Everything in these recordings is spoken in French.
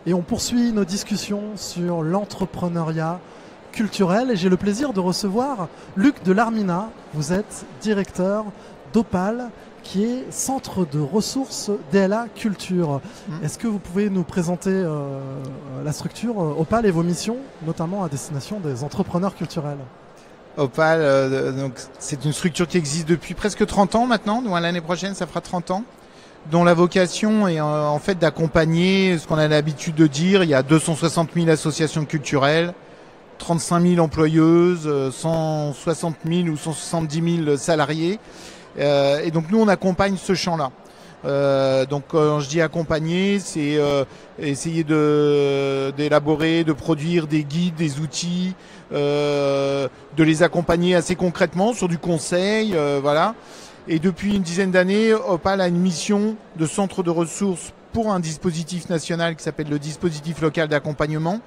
et on poursuit nos discussions sur l'entrepreneuriat culturel et j'ai le plaisir de recevoir Luc de Larminat. Vous êtes directeur d'Opale qui est centre de ressources DLA Culture. Est-ce que vous pouvez nous présenter la structure Opale et vos missions, notamment à destination des entrepreneurs culturels? Opale, donc c'est une structure qui existe depuis presque 30 ans maintenant, donc l'année prochaine ça fera 30 ans, dont la vocation est en fait d'accompagner ce qu'on a l'habitude de dire. Il y a 260 000 associations culturelles, 35 000 employeuses, 160 000 ou 170 000 salariés. Et donc nous on accompagne ce champ-là. Donc quand je dis accompagner, c'est essayer d'élaborer, de produire des guides, des outils, de les accompagner assez concrètement sur du conseil, voilà. Et depuis une dizaine d'années, Opale a une mission de centre de ressources pour un dispositif national qui s'appelle le dispositif local d'accompagnement,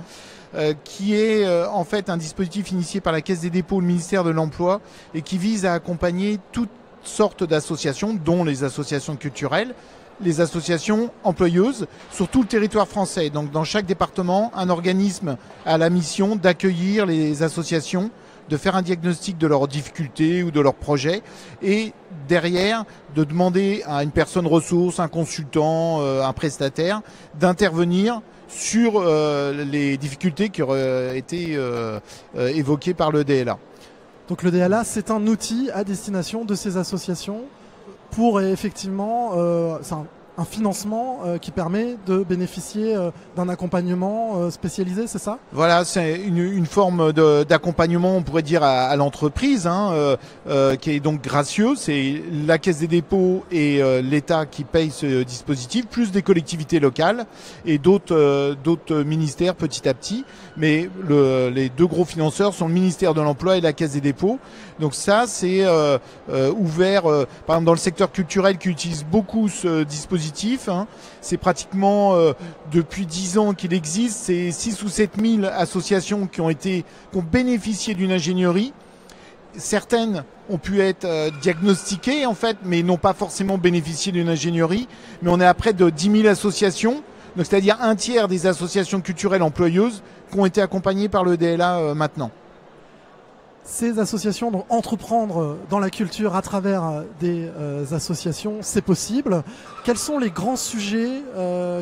qui est en fait un dispositif initié par la Caisse des dépôts, le ministère de l'Emploi, et qui vise à accompagner toutes sortes d'associations, dont les associations culturelles, les associations employeuses, sur tout le territoire français. Donc dans chaque département, un organisme a la mission d'accueillir les associations, de faire un diagnostic de leurs difficultés ou de leurs projets, et derrière, de demander à une personne ressource, un consultant, un prestataire, d'intervenir sur les difficultés qui auraient été évoquées par le DLA. Donc le DLA, c'est un outil à destination de ces associations pour effectivement un financement qui permet de bénéficier d'un accompagnement spécialisé, c'est ça? Voilà, c'est une forme d'accompagnement, on pourrait dire, à l'entreprise, qui est donc gracieux. C'est la Caisse des dépôts et l'État qui payent ce dispositif, plus des collectivités locales et d'autres ministères petit à petit. Mais les deux gros financeurs sont le ministère de l'Emploi et la Caisse des dépôts. Donc ça, c'est ouvert, par exemple, dans le secteur culturel qui utilise beaucoup ce dispositif. C'est pratiquement depuis 10 ans qu'il existe. C'est 6 ou 7 000 associations qui ont bénéficié d'une ingénierie. Certaines ont pu être diagnostiquées en fait, mais n'ont pas forcément bénéficié d'une ingénierie. Mais on est à près de 10 000 associations, donc c'est-à-dire un tiers des associations culturelles employeuses qui ont été accompagnées par le DLA maintenant. Ces associations, donc entreprendre dans la culture à travers des associations, c'est possible. Quels sont les grands sujets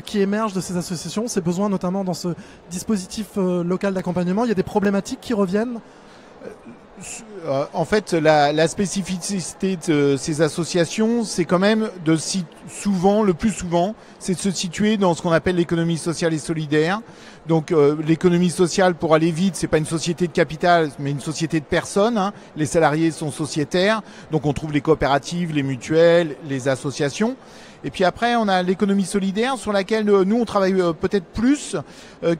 qui émergent de ces associations, ces besoins notamment dans ce dispositif local d'accompagnement? Il y a des problématiques qui reviennent? En fait, la spécificité de ces associations, c'est quand même le plus souvent, c'est de se situer dans ce qu'on appelle l'économie sociale et solidaire. Donc l'économie sociale, pour aller vite, c'est pas une société de capital, mais une société de personnes. Les salariés sont sociétaires, donc on trouve les coopératives, les mutuelles, les associations. Et puis après, on a l'économie solidaire sur laquelle nous, on travaille peut-être plus,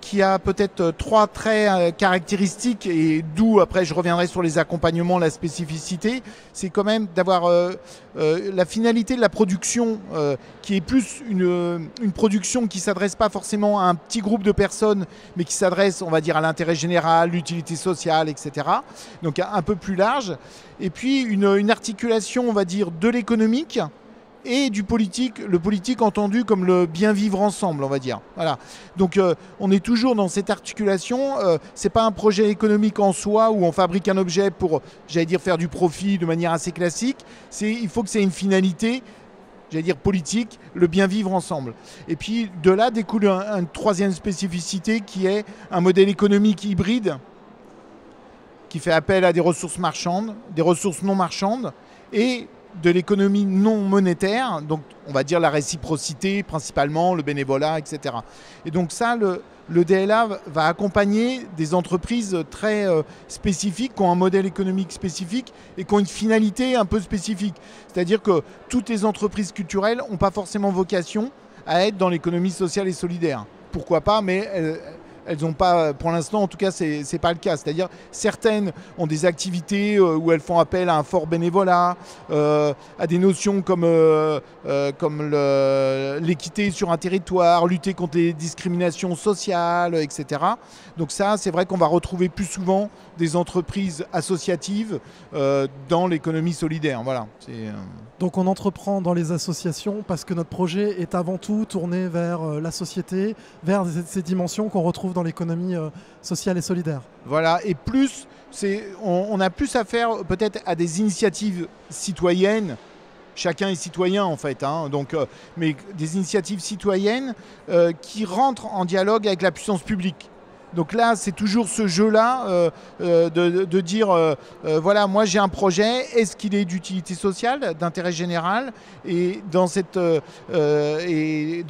qui a peut-être 3 traits caractéristiques et d'où, après, je reviendrai sur les accompagnements, la spécificité. C'est quand même d'avoir la finalité de la production qui est plus une production qui s'adresse pas forcément à un petit groupe de personnes, mais qui s'adresse, on va dire, à l'intérêt général, l'utilité sociale, etc. Donc un peu plus large. Et puis une articulation, on va dire, de l'économique et du politique, le politique entendu comme le bien vivre ensemble, on va dire. Voilà. Donc on est toujours dans cette articulation. C'est pas un projet économique en soi où on fabrique un objet pour, j'allais dire, faire du profit de manière assez classique. Il faut que c'est une finalité, j'allais dire politique, le bien vivre ensemble. Et puis de là découle une troisième spécificité qui est un modèle économique hybride qui fait appel à des ressources marchandes, des ressources non marchandes et de l'économie non monétaire, donc on va dire la réciprocité principalement, le bénévolat, etc. Et donc ça, le DLA va accompagner des entreprises très spécifiques, qui ont un modèle économique spécifique et qui ont une finalité un peu spécifique. C'est-à-dire que toutes les entreprises culturelles n'ont pas forcément vocation à être dans l'économie sociale et solidaire. Pourquoi pas, mais elles n'ont pas, pour l'instant en tout cas, c'est pas le cas. C'est-à-dire certaines ont des activités où elles font appel à un fort bénévolat, à des notions comme l'équité sur un territoire, lutter contre les discriminations sociales, etc. Donc ça, c'est vrai qu'on va retrouver plus souvent des entreprises associatives dans l'économie solidaire. Voilà. Donc on entreprend dans les associations parce que notre projet est avant tout tourné vers la société, vers ces dimensions qu'on retrouve dans l'économie sociale et solidaire. Voilà, et plus, on a plus à faire peut-être à des initiatives citoyennes. Chacun est citoyen en fait, hein, donc, mais des initiatives citoyennes qui rentrent en dialogue avec la puissance publique. Donc là, c'est toujours ce jeu-là de dire, voilà, moi j'ai un projet, est-ce qu'il est d'utilité sociale, d'intérêt général, et dans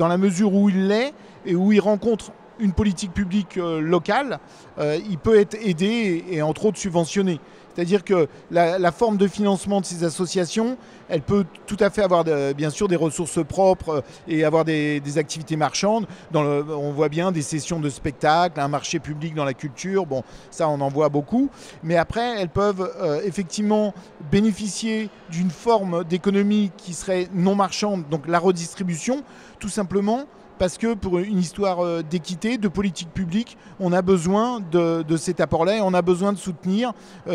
la mesure où il l'est, et où il rencontre une politique publique locale, il peut être aidé et entre autres subventionné. C'est-à-dire que la forme de financement de ces associations, elle peut tout à fait avoir bien sûr des ressources propres et avoir des activités marchandes. On voit bien des sessions de spectacle, un marché public dans la culture, bon, ça on en voit beaucoup. Mais après, elles peuvent effectivement bénéficier d'une forme d'économie qui serait non marchande, donc la redistribution, tout simplement parce que pour une histoire d'équité, de politique publique, on a besoin de cet apport-là et on a besoin de soutenir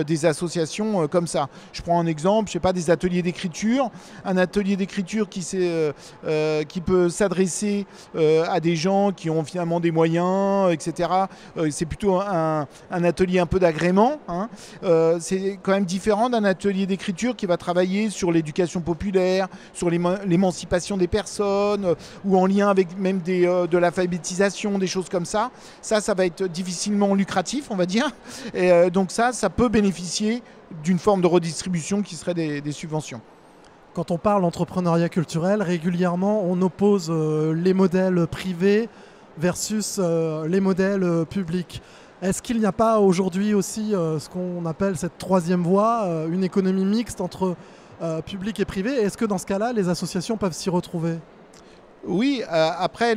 des associations comme ça. Je prends un exemple, je sais pas, des ateliers d'écriture. Un atelier d'écriture qui peut s'adresser à des gens qui ont finalement des moyens, etc. C'est plutôt un atelier un peu d'agrément, hein. C'est quand même différent d'un atelier d'écriture qui va travailler sur l'éducation populaire, sur l'émancipation des personnes, ou en lien avec même de l'alphabétisation, des choses comme ça. Ça va être difficilement lucratif, on va dire. Et donc ça peut bénéficier d'une forme de redistribution qui serait des subventions. Quand on parle d'entrepreneuriat culturel, régulièrement, on oppose les modèles privés versus les modèles publics. Est-ce qu'il n'y a pas aujourd'hui aussi ce qu'on appelle cette troisième voie, une économie mixte entre public et privé? Est-ce que dans ce cas-là, les associations peuvent s'y retrouver? Oui, après,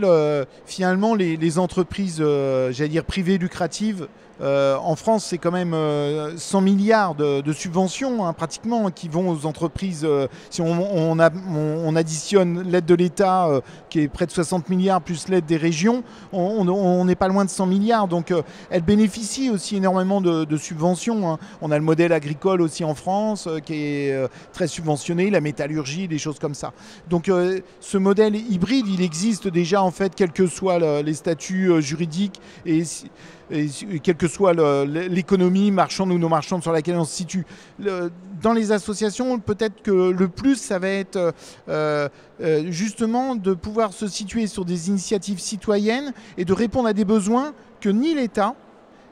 finalement, les entreprises, j'allais dire privées lucratives, en France, c'est quand même 100 milliards de subventions, hein, pratiquement, qui vont aux entreprises. Si on additionne l'aide de l'État, qui est près de 60 milliards, plus l'aide des régions, on n'est pas loin de 100 milliards. Donc, elles bénéficient aussi énormément de subventions, hein. On a le modèle agricole aussi en France, qui est très subventionné, la métallurgie, des choses comme ça. Donc, ce modèle hybride, il existe déjà, en fait, quels que soient les statuts juridiques et quelle que soit l'économie marchande ou non marchande sur laquelle on se situe. Dans les associations, peut-être que le plus, ça va être justement de pouvoir se situer sur des initiatives citoyennes et de répondre à des besoins que ni l'État,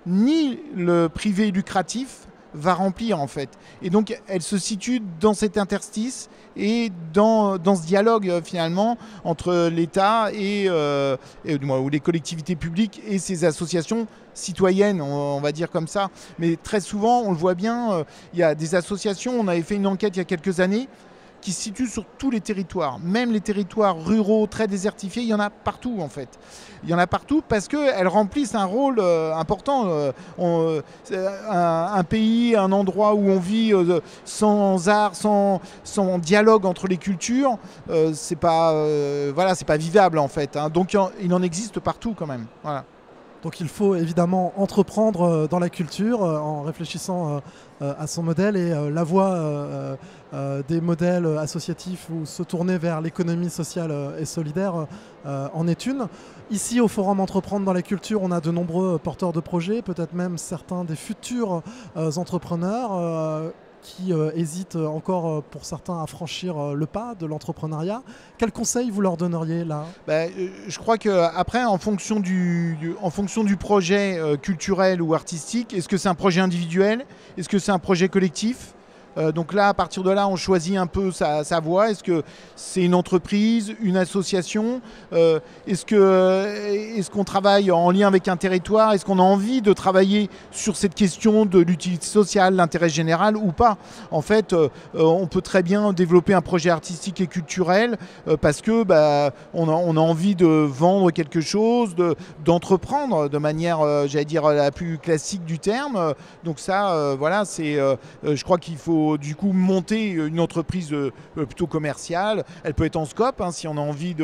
ni le privé lucratif va remplir en fait. Et donc elle se situe dans cet interstice et dans ce dialogue finalement entre l'État ou les collectivités publiques et ces associations citoyennes, on va dire comme ça. Mais très souvent, on le voit bien, il y a des associations, on avait fait une enquête il y a quelques années, qui se situent sur tous les territoires, même les territoires ruraux très désertifiés, il y en a partout en fait. Il y en a partout parce qu'elles remplissent un rôle important. Un pays, un endroit où on vit sans art, sans dialogue entre les cultures, c'est pas vivable en fait, hein. Donc il en existe partout quand même. Voilà. Donc il faut évidemment entreprendre dans la culture en réfléchissant à son modèle, et la voie des modèles associatifs ou se tourner vers l'économie sociale et solidaire en est une. Ici au Forum Entreprendre dans la culture, on a de nombreux porteurs de projets, peut-être même certains des futurs entrepreneurs qui hésitent encore pour certains à franchir le pas de l'entrepreneuriat. Quels conseils vous leur donneriez là? Je crois qu'après, en fonction du projet culturel ou artistique, est-ce que c'est un projet individuel? Est-ce que c'est un projet collectif? Donc là, à partir de là, on choisit un peu sa voie. Est-ce que c'est une entreprise, une association? Est-ce qu'on travaille en lien avec un territoire? Est-ce qu'on a envie de travailler sur cette question de l'utilité sociale, l'intérêt général ou pas? En fait, on peut très bien développer un projet artistique et culturel parce que on a envie de vendre quelque chose, d'entreprendre de manière, j'allais dire, la plus classique du terme. Donc ça, voilà, je crois qu'il faut du coup monter une entreprise plutôt commerciale. Elle peut être en scope si on a envie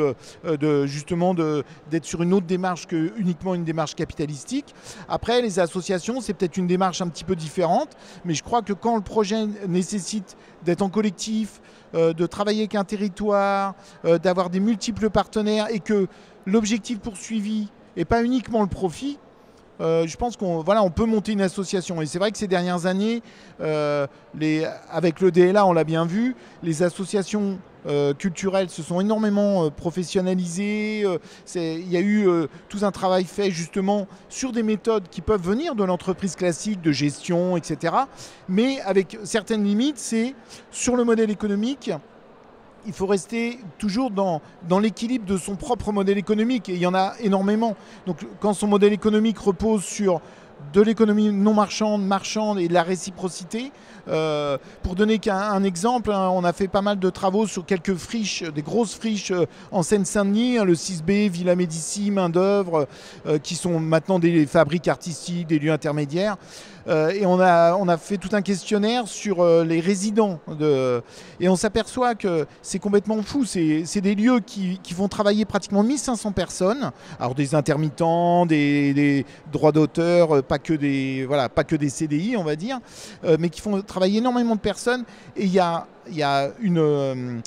justement d'être sur une autre démarche que uniquement une démarche capitalistique. Après, les associations, c'est peut-être une démarche un petit peu différente, mais je crois que quand le projet nécessite d'être en collectif, de travailler avec un territoire, d'avoir des multiples partenaires et que l'objectif poursuivi n'est pas uniquement le profit, je pense qu'on peut monter une association. Et c'est vrai que ces dernières années, avec le DLA, on l'a bien vu, les associations culturelles se sont énormément professionnalisées. Il y a eu tout un travail fait justement sur des méthodes qui peuvent venir de l'entreprise classique, de gestion, etc. Mais avec certaines limites, c'est sur le modèle économique. Il faut rester toujours dans l'équilibre de son propre modèle économique. Et il y en a énormément. Donc quand son modèle économique repose sur de l'économie non marchande, marchande et de la réciprocité. Pour donner qu'un exemple, on a fait pas mal de travaux sur quelques friches, des grosses friches en Seine-Saint-Denis, le 6B, Villa Médicis, Main d'œuvre, qui sont maintenant des fabriques artistiques, des lieux intermédiaires. Et on a fait tout un questionnaire sur les résidents. Et on s'aperçoit que c'est complètement fou. C'est des lieux qui vont travailler pratiquement 1500 personnes. Alors des intermittents, des droits d'auteur, pas que des CDI, on va dire, mais qui font travailler énormément de personnes. Et il y a une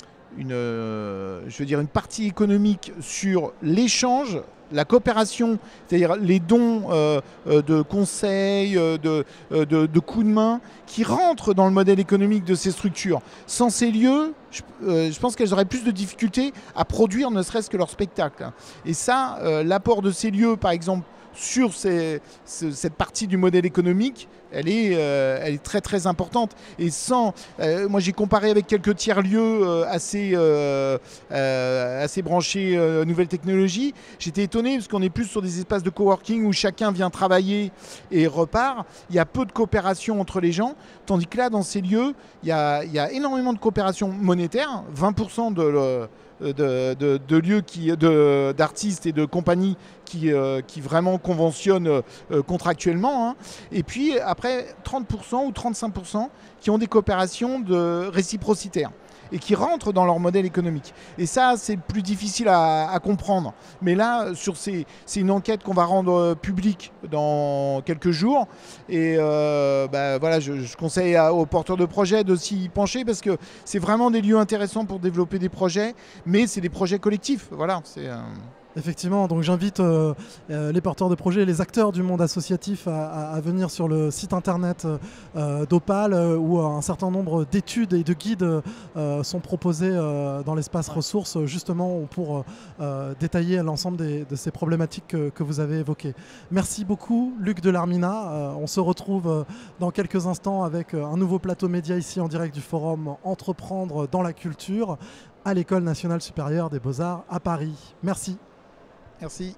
partie économique sur l'échange, la coopération, c'est-à-dire les dons de conseils, de coups de main qui rentrent dans le modèle économique de ces structures. Sans ces lieux, je pense qu'elles auraient plus de difficultés à produire ne serait-ce que leur spectacle. Et ça, l'apport de ces lieux, par exemple, sur cette partie du modèle économique, elle est très très importante. Et moi j'ai comparé avec quelques tiers-lieux assez branchés nouvelles technologies. J'étais étonné parce qu'on est plus sur des espaces de coworking où chacun vient travailler et repart. Il y a peu de coopération entre les gens, tandis que là dans ces lieux, il y a énormément de coopération monétaire, 20% de lieux d'artistes et de compagnies qui vraiment conventionnent contractuellement. Et puis après 30% ou 35% qui ont des coopérations réciprocitaires et qui rentrent dans leur modèle économique. Et ça, c'est plus difficile à comprendre. Mais là, c'est une enquête qu'on va rendre publique dans quelques jours. Et je conseille aux porteurs de projets de s'y pencher parce que c'est vraiment des lieux intéressants pour développer des projets, mais c'est des projets collectifs. Voilà, Effectivement, donc j'invite les porteurs de projets et les acteurs du monde associatif à venir sur le site internet d'Opale où un certain nombre d'études et de guides sont proposés dans l'espace ressources justement pour détailler l'ensemble de ces problématiques que vous avez évoquées. Merci beaucoup Luc de Larminat. On se retrouve dans quelques instants avec un nouveau plateau média ici en direct du forum Entreprendre dans la culture à l'École nationale supérieure des beaux-arts à Paris. Merci. Merci.